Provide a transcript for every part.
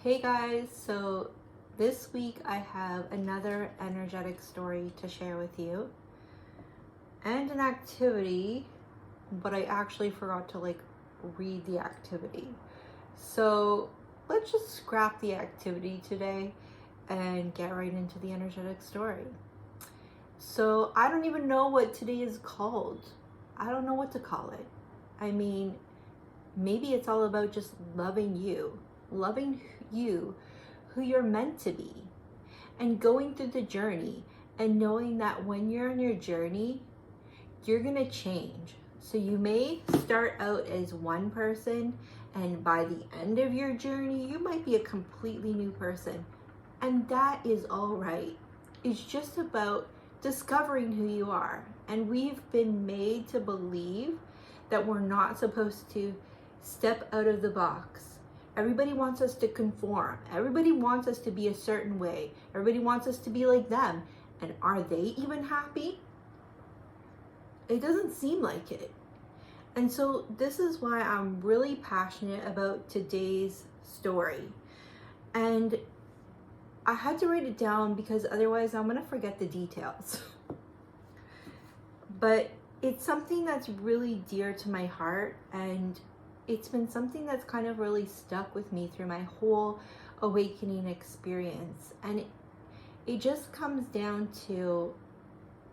Hey guys, so this week I have another energetic story to share with you and an activity, but I actually forgot to read the activity. So let's just scrap the activity today and get right into the energetic story. So I don't even know what today is called. I don't know what to call it. I mean, maybe it's all about just loving you who you're meant to be, and going through the journey and knowing that when you're on your journey, you're gonna change. So you may start out as one person, and by the end of your journey, you might be a completely new person. And that is all right. It's just about discovering who you are. And we've been made to believe that we're not supposed to step out of the box. Everybody wants us to conform. Everybody wants us to be a certain way. Everybody wants us to be like them. And are they even happy? It doesn't seem like it. And so this is why I'm really passionate about today's story. And I had to write it down because otherwise I'm gonna forget the details. But it's something that's really dear to my heart, and it's been something that's kind of really stuck with me through my whole awakening experience. And it just comes down to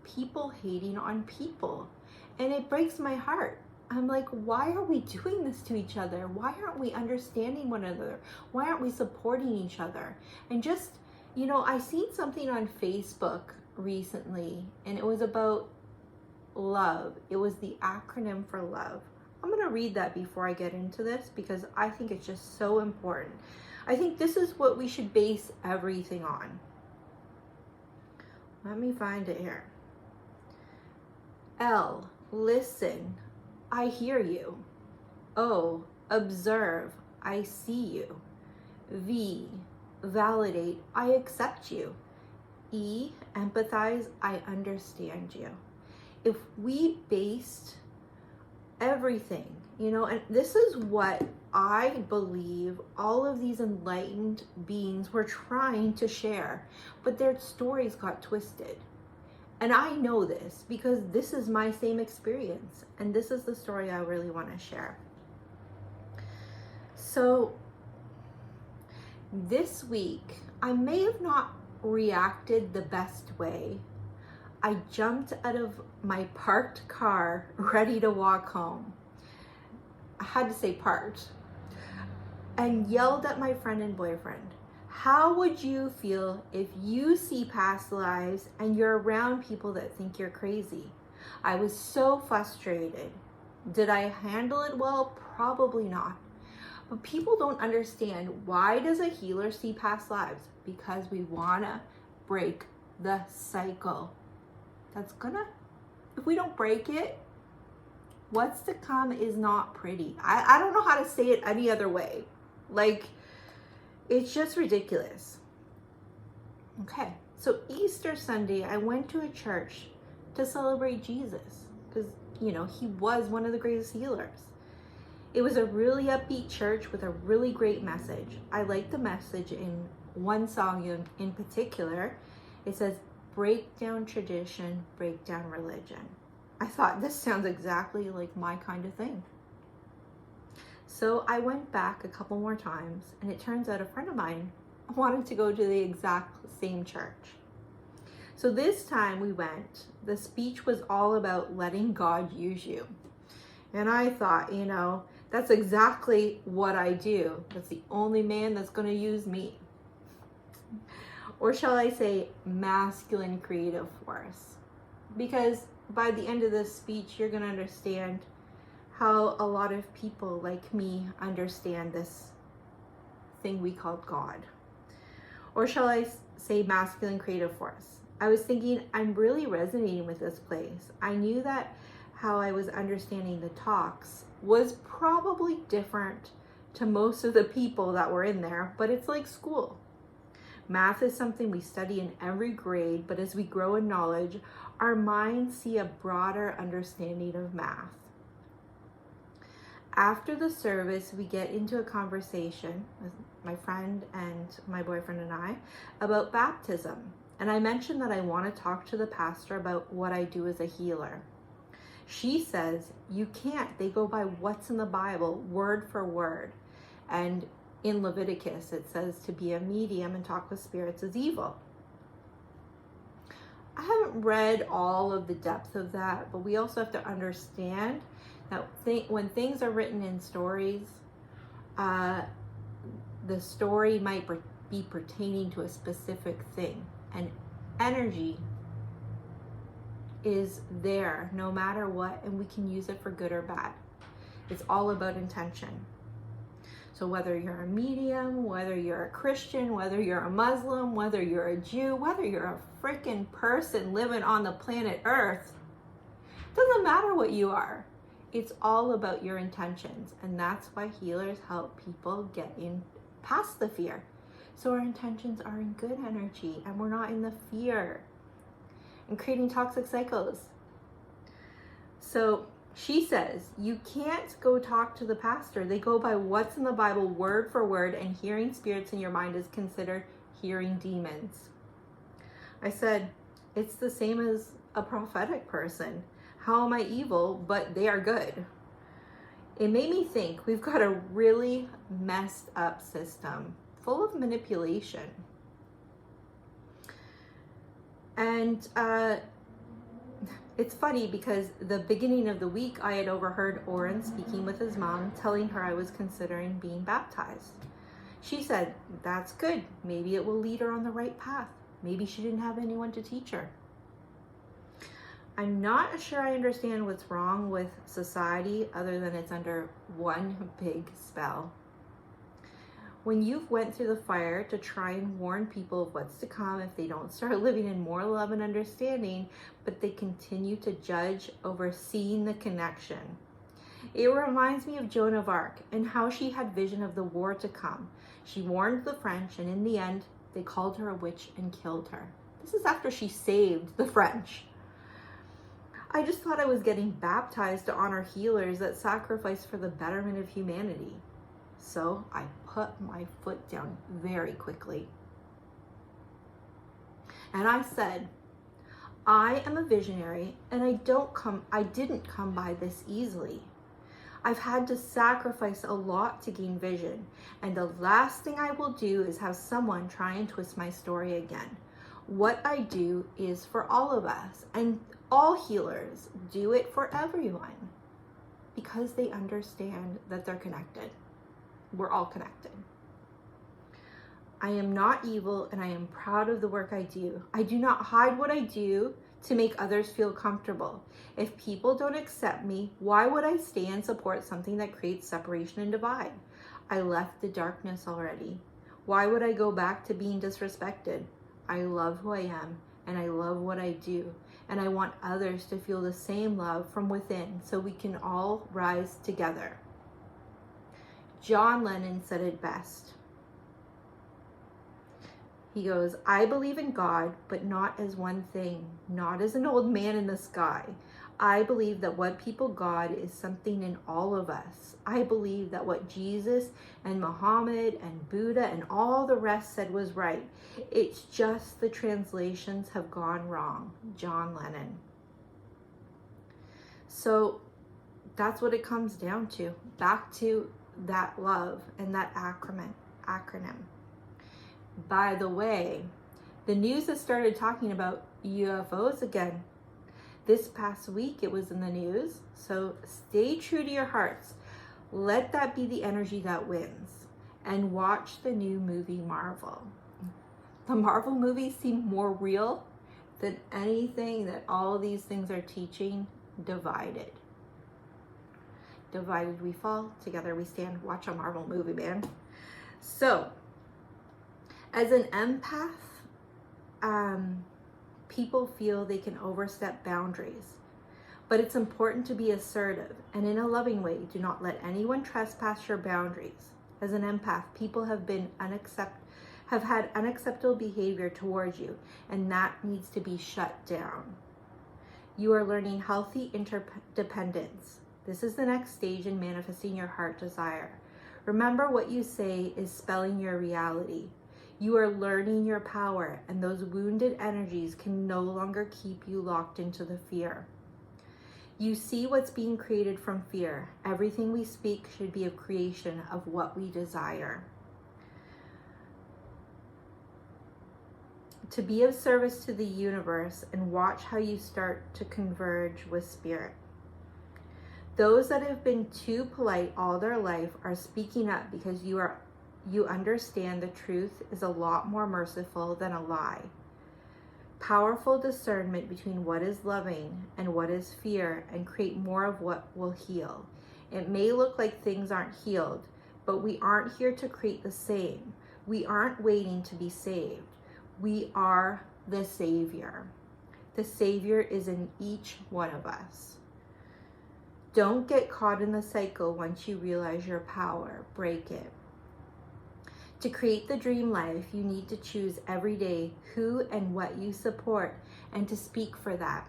people hating on people. And it breaks my heart. I'm like, why are we doing this to each other? Why aren't we understanding one another? Why aren't we supporting each other? And just, I seen something on Facebook recently, and it was about love. It was the acronym for love. I'm going to read that before I get into this because I think it's just so important. I think this is what we should base everything on. Let me find it here. L, listen, I hear you. O, observe, I see you. V, validate, I accept you. E, empathize, I understand you. If we based everything, and this is what I believe all of these enlightened beings were trying to share, but their stories got twisted. And I know this because this is my same experience, and this is the story I really want to share. So this week, I may have not reacted the best way. I jumped out of my parked car, ready to walk home. I had to say parked, and yelled at my friend and boyfriend. How would you feel if you see past lives and you're around people that think you're crazy? I was so frustrated. Did I handle it well? Probably not. But people don't understand, why does a healer see past lives? Because we want to break the cycle. If we don't break it, what's to come is not pretty. I don't know how to say it any other way. It's just ridiculous. Okay, so Easter Sunday, I went to a church to celebrate Jesus because, he was one of the greatest healers. It was a really upbeat church with a really great message. I liked the message in one song in particular. It says, break down tradition, break down religion. I thought, this sounds exactly like my kind of thing. So I went back a couple more times, and it turns out a friend of mine wanted to go to the exact same church. So this time we went. The speech was all about letting God use you. And I thought, that's exactly what I do. That's the only man that's going to use me. Or shall I say masculine creative force? Because by the end of this speech, you're going to understand how a lot of people like me understand this thing we call God. Or shall I say masculine creative force? I was thinking, I'm really resonating with this place. I knew that how I was understanding the talks was probably different to most of the people that were in there, but it's like school. Math is something we study in every grade, but as we grow in knowledge, our minds see a broader understanding of math. After the service, we get into a conversation with my friend and my boyfriend and I about baptism. And I mentioned that I want to talk to the pastor about what I do as a healer. She says, you can't. They go by what's in the Bible, word for word. And in Leviticus, it says to be a medium and talk with spirits is evil. I haven't read all of the depth of that, but we also have to understand that when things are written in stories, the story might be pertaining to a specific thing, and energy is there no matter what, and we can use it for good or bad. It's all about intention. So whether you're a medium, whether you're a Christian, whether you're a Muslim, whether you're a Jew, whether you're a freaking person living on the planet Earth, doesn't matter what you are. It's all about your intentions. And that's why healers help people get in past the fear. So our intentions are in good energy and we're not in the fear and creating toxic cycles. So she says, you can't go talk to the pastor. They go by what's in the Bible word for word, and hearing spirits in your mind is considered hearing demons. I said, it's the same as a prophetic person. How am I evil, but they are good? It made me think we've got a really messed up system full of manipulation. And it's funny because the beginning of the week, I had overheard Oren speaking with his mom, telling her I was considering being baptized. She said, that's good. Maybe it will lead her on the right path. Maybe she didn't have anyone to teach her. I'm not sure I understand what's wrong with society other than it's under one big spell. When you've went through the fire to try and warn people of what's to come if they don't start living in more love and understanding, but they continue to judge over seeing the connection. It reminds me of Joan of Arc and how she had vision of the war to come. She warned the French, and in the end, they called her a witch and killed her. This is after she saved the French. I just thought I was getting baptized to honor healers that sacrifice for the betterment of humanity. So I put my foot down very quickly. And I said, I am a visionary and I didn't come by this easily. I've had to sacrifice a lot to gain vision, and the last thing I will do is have someone try and twist my story again. What I do is for all of us, and all healers do it for everyone because they understand that they're connected. We're all connected. I am not evil, and I am proud of the work I do. I do not hide what I do to make others feel comfortable. If people don't accept me, why would I stay and support something that creates separation and divide? I left the darkness already. Why would I go back to being disrespected? I love who I am, and I love what I do, and I want others to feel the same love from within so we can all rise together. John Lennon said it best. He goes, I believe in God, but not as one thing, not as an old man in the sky. I believe that what people God is something in all of us. I believe that what Jesus and Muhammad and Buddha and all the rest said was right. It's just the translations have gone wrong. John Lennon. So that's what it comes down to. Back to that love and that acronym. By the way, the news has started talking about UFOs again. This past week it was in the news, so stay true to your hearts. Let that be the energy that wins. And watch the new movie Marvel. The Marvel movies seem more real than anything that all these things are teaching. Divided. Divided we fall, together we stand. Watch a Marvel movie, man. So, as an empath, people feel they can overstep boundaries, but it's important to be assertive and in a loving way. Do not let anyone trespass your boundaries. As an empath, people have had unacceptable behavior towards you, and that needs to be shut down. You are learning healthy interdependence. This is the next stage in manifesting your heart desire. Remember, what you say is spelling your reality. You are learning your power, and those wounded energies can no longer keep you locked into the fear. You see what's being created from fear. Everything we speak should be a creation of what we desire. To be of service to the universe and watch how you start to converge with spirit. Those that have been too polite all their life are speaking up because you understand the truth is a lot more merciful than a lie. Powerful discernment between what is loving and what is fear, and create more of what will heal. It may look like things aren't healed, but we aren't here to create the same. We aren't waiting to be saved. We are the Savior. The Savior is in each one of us. Don't get caught in the cycle once you realize your power. Break it. To create the dream life, you need to choose every day who and what you support and to speak for that.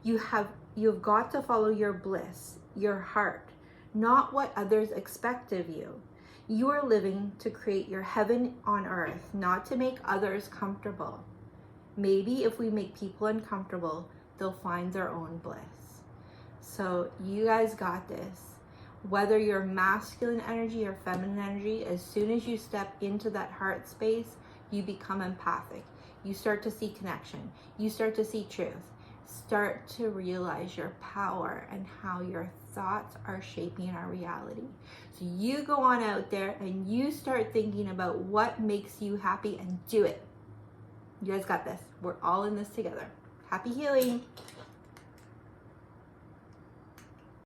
You've got to follow your bliss, your heart, not what others expect of you. You are living to create your heaven on earth, not to make others comfortable. Maybe if we make people uncomfortable, they'll find their own bliss. So you guys got this. Whether you're masculine energy or feminine energy, as soon as you step into that heart space, you become empathic. You start to see connection. You start to see truth. Start to realize your power and how your thoughts are shaping our reality. So you go on out there and you start thinking about what makes you happy and do it. You guys got this. We're all in this together. Happy healing.